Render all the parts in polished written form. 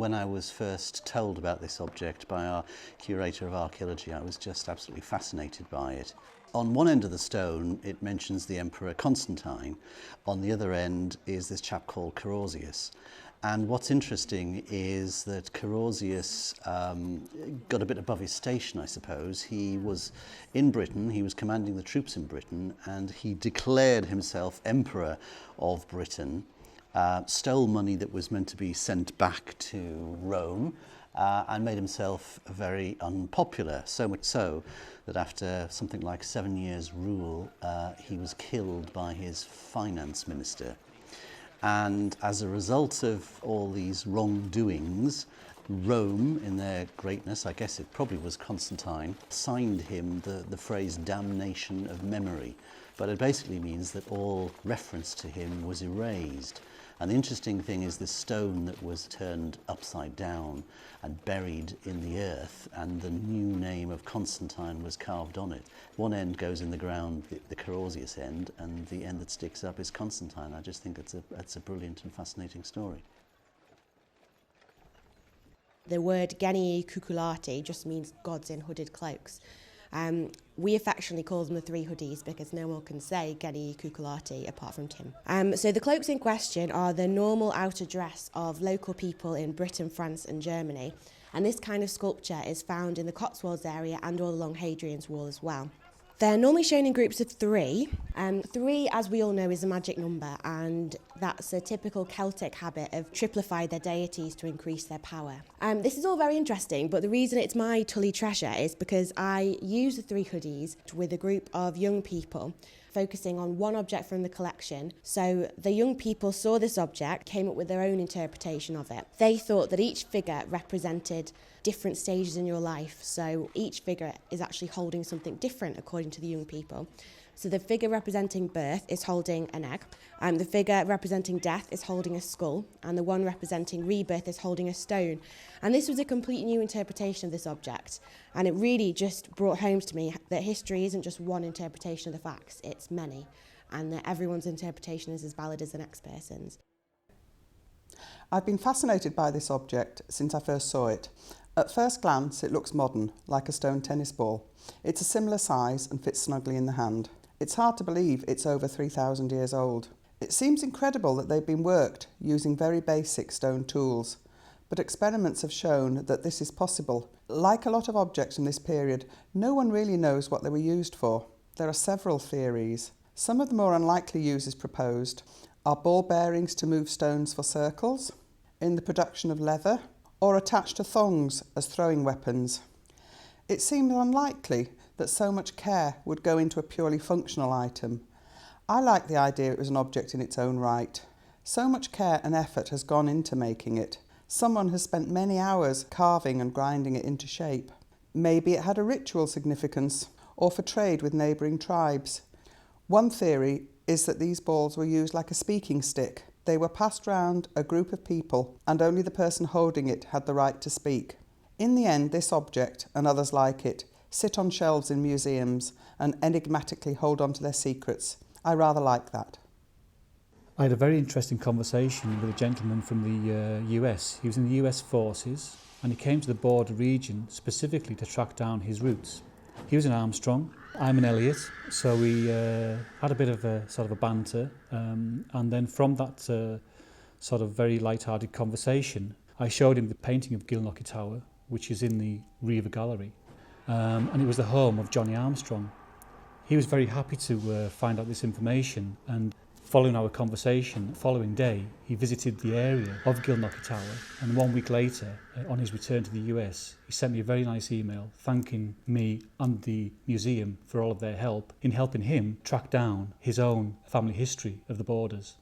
When I was first told about this object by our curator of archaeology, I was just absolutely fascinated by it. On one end of the stone, it mentions the Emperor Constantine. On the other end is this chap called Carausius. And what's interesting is that Carausius got a bit above his station, I suppose. He was in Britain, he was commanding the troops in Britain, and he declared himself Emperor of Britain, stole money that was meant to be sent back to Rome, and made himself very unpopular, so much so that after something like 7 years' rule, he was killed by his finance minister. And as a result of all these wrongdoings, Rome, in their greatness, I guess it probably was Constantine, signed him the phrase damnation of memory. But it basically means that all reference to him was erased. And the interesting thing is this stone that was turned upside down and buried in the earth, and the new name of Constantine was carved on it. One end goes in the ground, the Carausius end, and the end that sticks up is Constantine. I just think it's a brilliant and fascinating story. The word genii cucullati just means gods in hooded cloaks. We affectionately call them the three hoodies because no one can say genii cucullati apart from Tim. So the cloaks in question are the normal outer dress of local people in Britain, France and Germany. And this kind of sculpture is found in the Cotswolds area and all along Hadrian's Wall as well. They're normally shown in groups of three. Three, as we all know, is a magic number, and that's a typical Celtic habit of triplify their deities to increase their power. This is all very interesting, but the reason it's my Tullie treasure is because I use the three hoodies with a group of young people, focusing on one object from the collection. So the young people saw this object, came up with their own interpretation of it. They thought that each figure represented different stages in your life. So each figure is actually holding something different according to the young people. So the figure representing birth is holding an egg, the figure representing death is holding a skull, and the one representing rebirth is holding a stone. And this was a complete new interpretation of this object, and it really just brought home to me that history isn't just one interpretation of the facts, it's many, and that everyone's interpretation is as valid as the next person's. I've been fascinated by this object since I first saw it. At first glance, it looks modern, like a stone tennis ball. It's a similar size and fits snugly in the hand. It's hard to believe it's over 3,000 years old. It seems incredible that they've been worked using very basic stone tools, but experiments have shown that this is possible. Like a lot of objects in this period, no one really knows what they were used for. There are several theories. Some of the more unlikely uses proposed are ball bearings to move stones for circles, in the production of leather, or attached to thongs as throwing weapons. It seems unlikely that so much care would go into a purely functional item. I like the idea it was an object in its own right. So much care and effort has gone into making it. Someone has spent many hours carving and grinding it into shape. Maybe it had a ritual significance, or for trade with neighbouring tribes. One theory is that these balls were used like a speaking stick. They were passed round a group of people, and only the person holding it had the right to speak. In the end, this object, and others like it, sit on shelves in museums and enigmatically hold on to their secrets. I rather like that. I had a very interesting conversation with a gentleman from the US. He was in the US forces, and he came to the border region specifically to track down his roots. He was an Armstrong, I'm an Elliot, so we had a bit of a sort of a banter, and then from that sort of very light-hearted conversation, I showed him the painting of Gilnockie Tower, which is in the Riva Gallery, and it was the home of Johnny Armstrong. He was very happy to find out this information, and following our conversation, the following day, he visited the area of Gilnockie Tower, and 1 week later, on his return to the US, he sent me a very nice email thanking me and the museum for all of their help in helping him track down his own family history of the borders.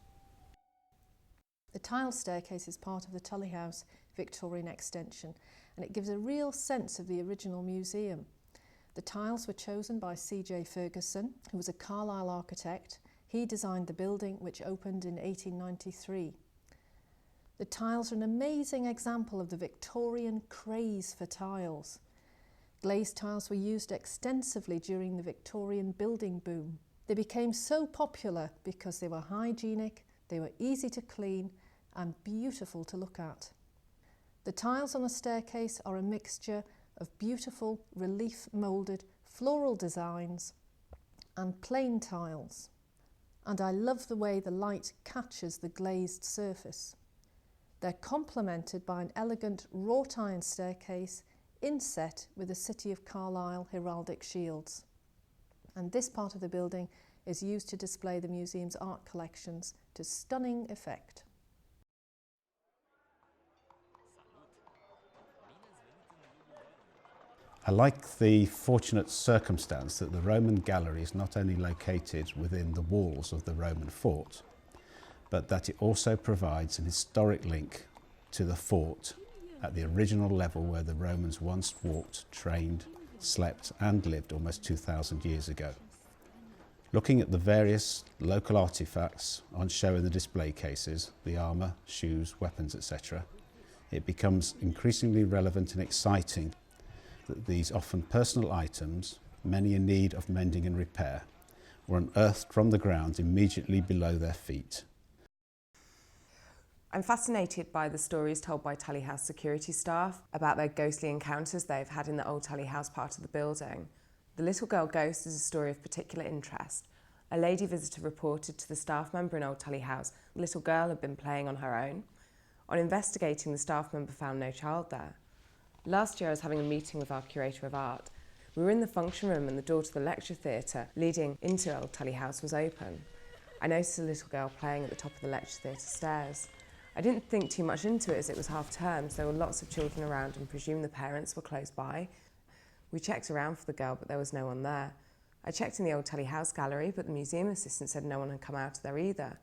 The tile staircase is part of the Tullie House Victorian extension, and it gives a real sense of the original museum. The tiles were chosen by C.J. Ferguson, who was a Carlisle architect. He designed the building, which opened in 1893. The tiles are an amazing example of the Victorian craze for tiles. Glazed tiles were used extensively during the Victorian building boom. They became so popular because they were hygienic, they were easy to clean and beautiful to look at. The tiles on the staircase are a mixture of beautiful relief moulded floral designs and plain tiles. And I love the way the light catches the glazed surface. They're complemented by an elegant wrought iron staircase inset with the City of Carlisle heraldic shields. And this part of the building is used to display the museum's art collections to stunning effect. I like the fortunate circumstance that the Roman gallery is not only located within the walls of the Roman fort, but that it also provides an historic link to the fort at the original level where the Romans once walked, trained, slept and lived almost 2,000 years ago. Looking at the various local artefacts on show in the display cases, the armour, shoes, weapons, etc., it becomes increasingly relevant and exciting that these often personal items, many in need of mending and repair, were unearthed from the ground immediately below their feet. I'm fascinated by the stories told by Tullie House security staff about their ghostly encounters they've had in the old Tullie House part of the building. The Little Girl Ghost is a story of particular interest. A lady visitor reported to the staff member in Old Tullie House the little girl had been playing on her own. On investigating, the staff member found no child there. Last year I was having a meeting with our curator of art. We were in the function room and the door to the lecture theatre leading into Old Tullie House was open. I noticed a little girl playing at the top of the lecture theatre stairs. I didn't think too much into it as it was half term, so there were lots of children around and presumed the parents were close by. We checked around for the girl, but there was no one there. I checked in the Old Tullie House gallery, but the museum assistant said no one had come out of there either.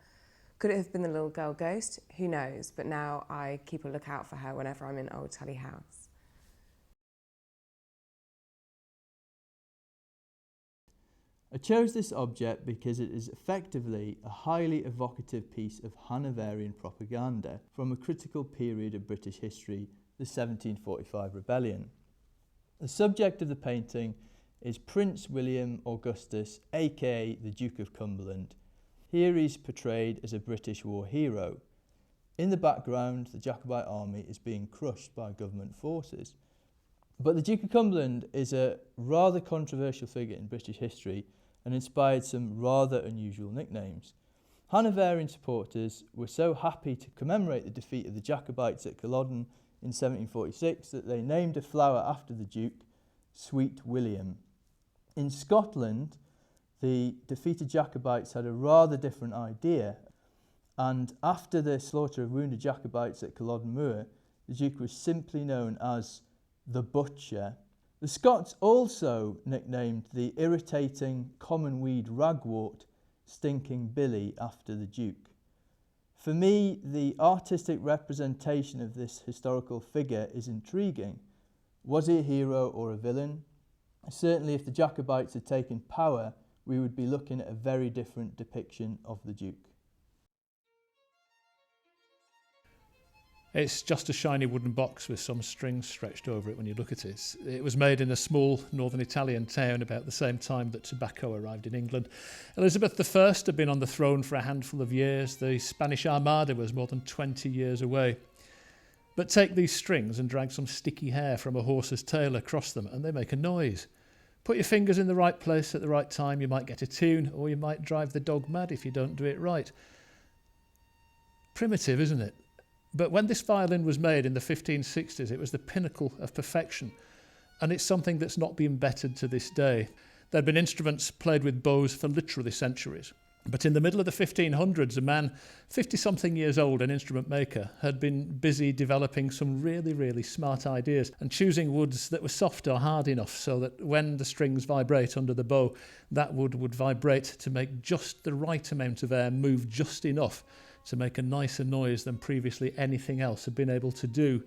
Could it have been the little girl ghost? Who knows, but now I keep a lookout for her whenever I'm in Old Tullie House. I chose this object because it is effectively a highly evocative piece of Hanoverian propaganda from a critical period of British history, the 1745 rebellion. The subject of the painting is Prince William Augustus, aka the Duke of Cumberland. Here he's portrayed as a British war hero. In the background, the Jacobite army is being crushed by government forces. But the Duke of Cumberland is a rather controversial figure in British history and inspired some rather unusual nicknames. Hanoverian supporters were so happy to commemorate the defeat of the Jacobites at Culloden in 1746 that they named a flower after the Duke, Sweet William. In Scotland, the defeated Jacobites had a rather different idea, and after the slaughter of wounded Jacobites at Culloden Moor, the Duke was simply known as the Butcher. The Scots also nicknamed the irritating common weed ragwort Stinking Billy after the Duke. For me, the artistic representation of this historical figure is intriguing. Was he a hero or a villain? Certainly if the Jacobites had taken power, we would be looking at a very different depiction of the Duke. It's just a shiny wooden box with some strings stretched over it when you look at it. It was made in a small northern Italian town about the same time that tobacco arrived in England. Elizabeth I had been on the throne for a handful of years. The Spanish Armada was more than 20 years away. But take these strings and drag some sticky hair from a horse's tail across them and they make a noise. Put your fingers in the right place at the right time, you might get a tune, or you might drive the dog mad if you don't do it right. Primitive, isn't it? But when this violin was made in the 1560s, it was the pinnacle of perfection. And it's something that's not been bettered to this day. There had been instruments played with bows for literally centuries. But in the middle of the 1500s, a man, 50-something years old, an instrument maker, had been busy developing some really, really smart ideas and choosing woods that were soft or hard enough so that when the strings vibrate under the bow, that wood would vibrate to make just the right amount of air move just enough to make a nicer noise than previously anything else had been able to do.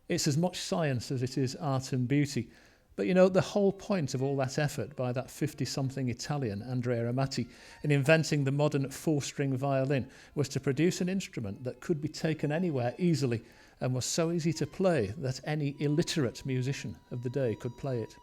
It's as much science as it is art and beauty. But you know, the whole point of all that effort by that 50-something Italian, Andrea Amati, in inventing the modern 4-string violin was to produce an instrument that could be taken anywhere easily and was so easy to play that any illiterate musician of the day could play it.